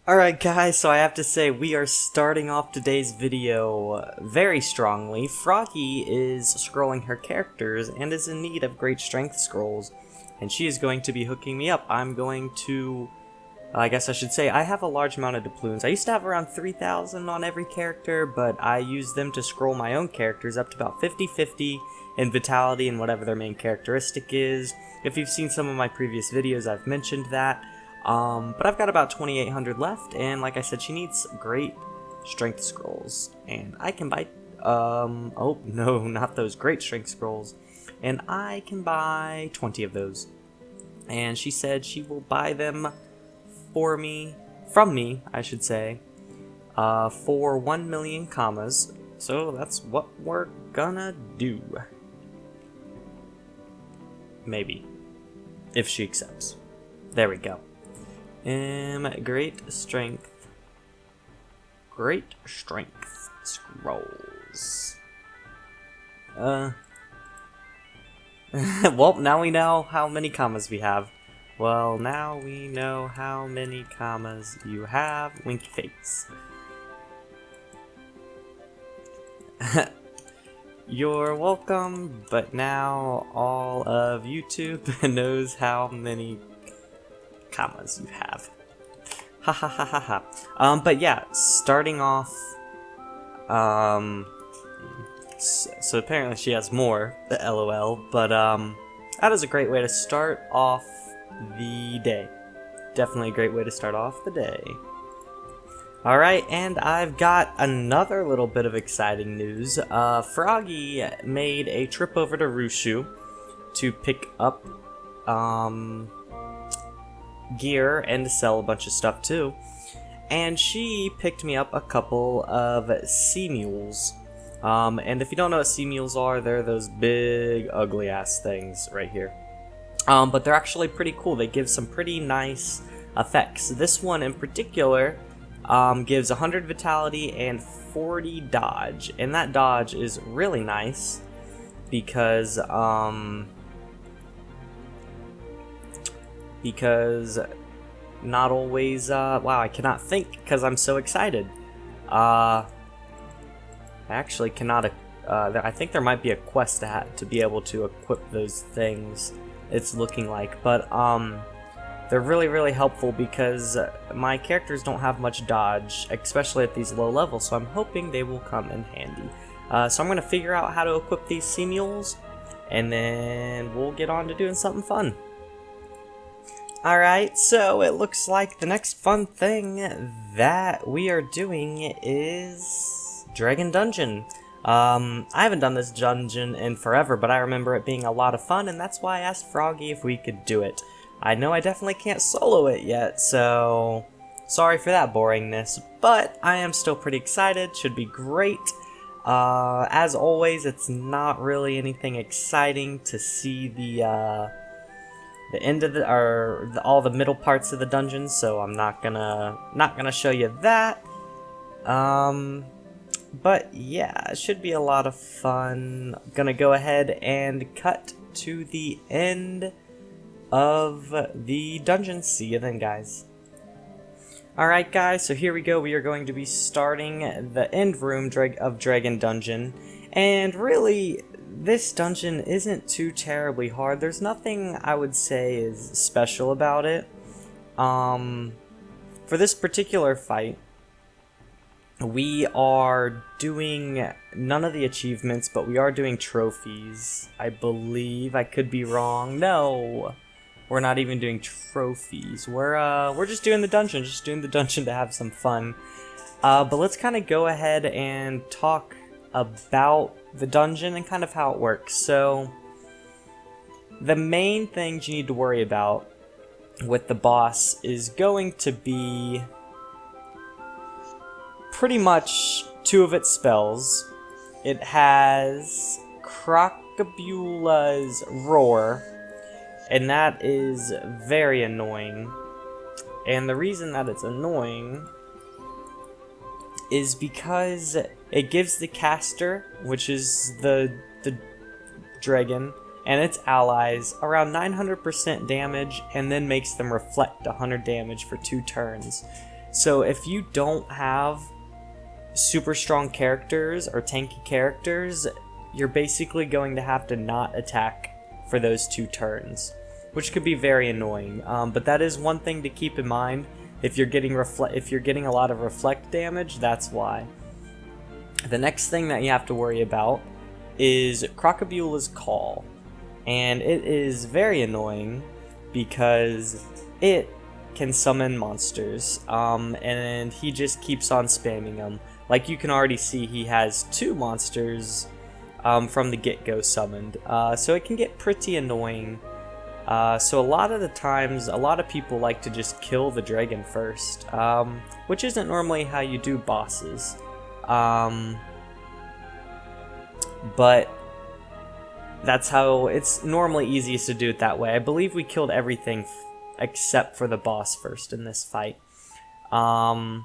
Alright guys, so I have to say we are starting off today's video very strongly. Froggy is scrolling her characters and is in need of great strength scrolls, and she is going to be hooking me up. I'm going to, I guess I should say, I have a large amount of doubloons. I used to have around 3,000 on every character, but I use them to scroll my own characters up to about 50-50 in vitality and whatever their main characteristic is. If you've seen some of my previous videos, I've mentioned that. But I've got about 2,800 left, and like I said, she needs great strength scrolls, and I can buy, oh, no, not those great strength scrolls, and I can buy 20 of those, and she said she will buy them from me, I should say, for 1 million commas, so that's what we're gonna do. Maybe. If she accepts. There we go. Great strength scrolls. Well, now we know how many commas we have. Well, now we know how many commas you have, winky face. You're welcome, but now all of YouTube knows how many commas you have. Ha ha ha ha ha. But yeah, starting off, so apparently she has more, LOL, but that is a great way to start off the day. Definitely a great way to start off the day. Alright, and I've got another little bit of exciting news. Froggy made a trip over to Rushu to pick up, gear and to sell a bunch of stuff too, and she picked me up a couple of sea mules, and if you don't know what sea mules are, they're those big ugly ass things right here, but they're actually pretty cool. They give some pretty nice effects. This one in particular gives 100 vitality and 40 dodge, and that dodge is really nice because not always, wow, I cannot think because I'm so excited. I actually cannot, I think there might be a quest to be able to equip those things, it's looking like, but, they're really, really helpful because my characters don't have much dodge, especially at these low levels, so I'm hoping they will come in handy. So I'm going to figure out how to equip these sea mules, and then we'll get on to doing something fun. Alright, so it looks like the next fun thing that we are doing is Dreggon Dungeon. I haven't done this dungeon in forever, but I remember it being a lot of fun, and that's why I asked Froggy if we could do it. I know I definitely can't solo it yet, so sorry for that boringness, but I am still pretty excited. Should be great. As always, it's not really anything exciting to see the end of all the middle parts of the dungeon, so I'm not gonna show you that. But yeah, it should be a lot of fun. I'm gonna go ahead and cut to the end of the dungeon. See you then, guys. Alright guys, so here we go. We are going to be starting the end room of Dreggon Dungeon, and really this dungeon isn't too terribly hard. There's nothing I would say is special about it. For this particular fight, we are doing none of the achievements, but we are doing trophies, I believe. I could be wrong. No, we're not even doing trophies. We're just doing the dungeon, to have some fun. But let's kind of go ahead and talk about the dungeon and kind of how it works. So the main things you need to worry about with the boss is going to be pretty much two of its spells. It has Crocobula's Roar, and that is very annoying. And the reason that it's annoying is because it gives the caster, which is the Dreggon, and its allies around 900% damage, and then makes them reflect 100 damage for 2 turns. So if you don't have super strong characters or tanky characters, you're basically going to have to not attack for those 2 turns, which could be very annoying. But that is one thing to keep in mind. If you're getting a lot of reflect damage, that's why. The next thing that you have to worry about is Crocobula's Call, and it is very annoying because it can summon monsters, and he just keeps on spamming them. Like you can already see, he has 2 monsters from the get-go summoned, so it can get pretty annoying. So a lot of the times, a lot of people like to just kill the Dreggon first, which isn't normally how you do bosses. But that's how it's normally easiest to do it that way. I believe we killed everything except for the boss first in this fight. So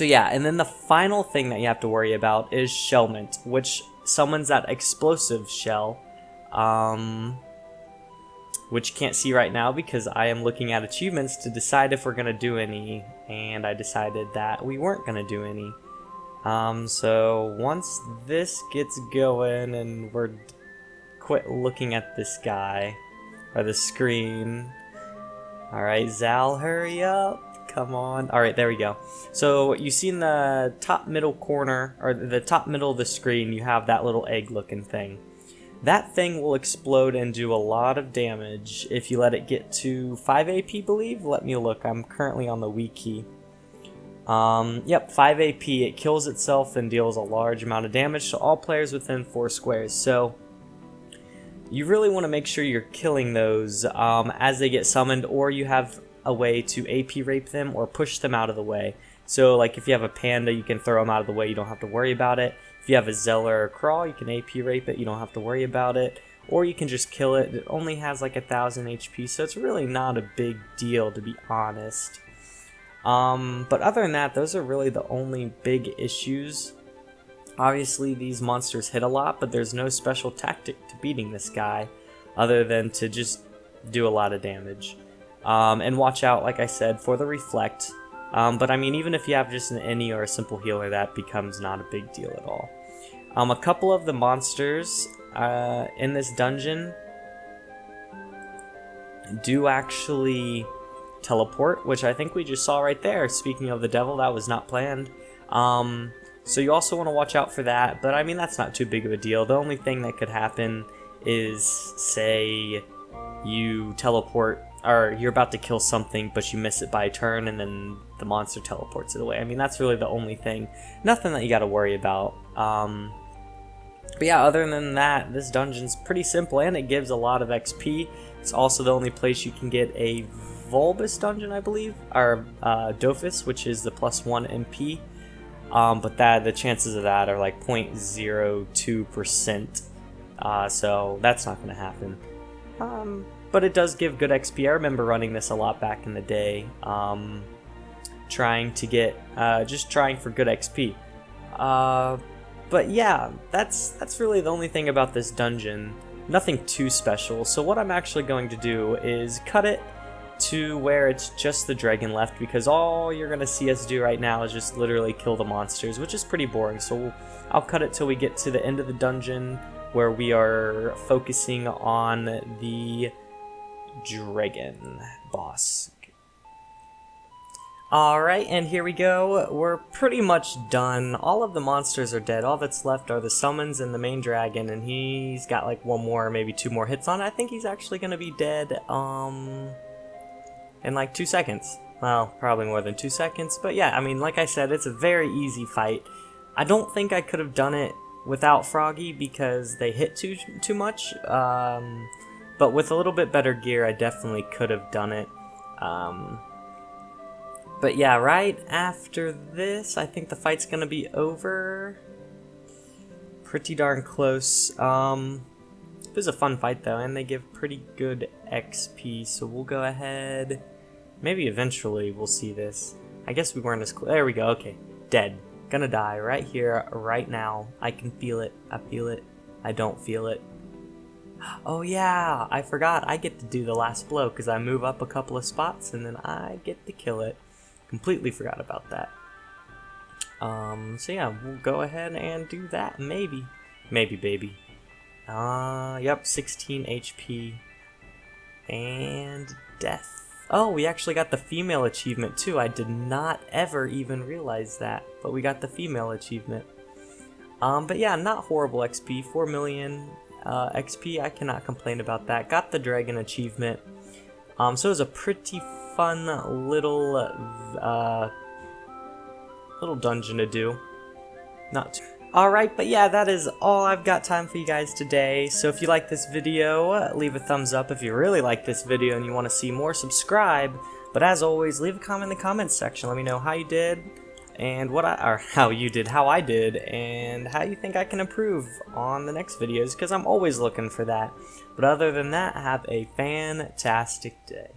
yeah, and then the final thing that you have to worry about is Shellment, which summons that explosive shell, which you can't see right now because I am looking at achievements to decide if we're going to do any, and I decided that we weren't going to do any. So once this gets going and we're quit looking at this guy, or the screen. Alright, Zal, hurry up. Come on. Alright, there we go. So you see in the top middle corner, or the top middle of the screen, you have that little egg looking thing. That thing will explode and do a lot of damage if you let it get to 5 AP, believe? Let me look. I'm currently on the wiki. Yep, 5 AP. It kills itself and deals a large amount of damage to all players within 4 squares. So you really want to make sure you're killing those as they get summoned, or you have a way to AP rape them or push them out of the way. So like if you have a panda, you can throw them out of the way, you don't have to worry about it. If you have a Xalar or Crawl, you can AP rape it, you don't have to worry about it. Or you can just kill it. It only has like 1,000 HP, so it's really not a big deal, to be honest. But other than that, those are really the only big issues. Obviously, these monsters hit a lot, but there's no special tactic to beating this guy other than to just do a lot of damage. And watch out, like I said, for the reflect. But I mean, even if you have just an any or a simple healer, that becomes not a big deal at all. A couple of the monsters in this dungeon do actually teleport, which I think we just saw right there. Speaking of the devil, that was not planned. So you also want to watch out for that, but I mean, that's not too big of a deal. The only thing that could happen is, say, you teleport, or you're about to kill something, but you miss it by a turn, and then the monster teleports it away. I mean, that's really the only thing. Nothing that you gotta worry about. But yeah, other than that, this dungeon's pretty simple, and it gives a lot of XP. It's also the only place you can get a Vulbus dungeon, I believe, or Dofus, which is the +1 MP. But the chances of that are like 0.02%, so that's not going to happen. But it does give good XP. I remember running this a lot back in the day, trying to get, just trying for good XP. But yeah, that's really the only thing about this dungeon. Nothing too special. So what I'm actually going to do is cut it to where it's just the Dreggon left, because all you're gonna see us do right now is just literally kill the monsters, which is pretty boring. So I'll cut it till we get to the end of the dungeon where we are focusing on the Dreggon boss. Alright, and here we go. We're pretty much done. All of the monsters are dead. All that's left are the summons and the main dragon, and he's got like 1 more, maybe 2 more hits on it. I think he's actually gonna be dead in like 2 seconds. Well, probably more than 2 seconds, but yeah, I mean, like I said, it's a very easy fight. I don't think I could have done it without Froggy because they hit too much, but with a little bit better gear, I definitely could have done it. But yeah, right after this, I think the fight's gonna be over. Pretty darn close. It was a fun fight though, and they give pretty good XP, so we'll go ahead. Maybe eventually we'll see this. I guess we weren't as close. There we go, okay. Dead. Gonna die right here, right now. I can feel it. I feel it. I don't feel it. Oh yeah, I forgot. I get to do the last blow because I move up a couple of spots and then I get to kill it. Completely forgot about that. So yeah, we'll go ahead and do that. Maybe, baby. Yep, 16 HP and death. Oh, we actually got the female achievement too. I did not ever even realize that, but we got the female achievement. But yeah, not horrible XP. 4 million XP. I cannot complain about that. Got the Dreggon achievement. So it was a pretty fun little dungeon to do. Not too. Alright, but yeah, that is all I've got time for you guys today. So if you like this video, leave a thumbs up. If you really like this video and you want to see more, subscribe. But as always, leave a comment in the comments section. Let me know how you did, and how I did, and how you think I can improve on the next videos, because I'm always looking for that. But other than that, have a fantastic day.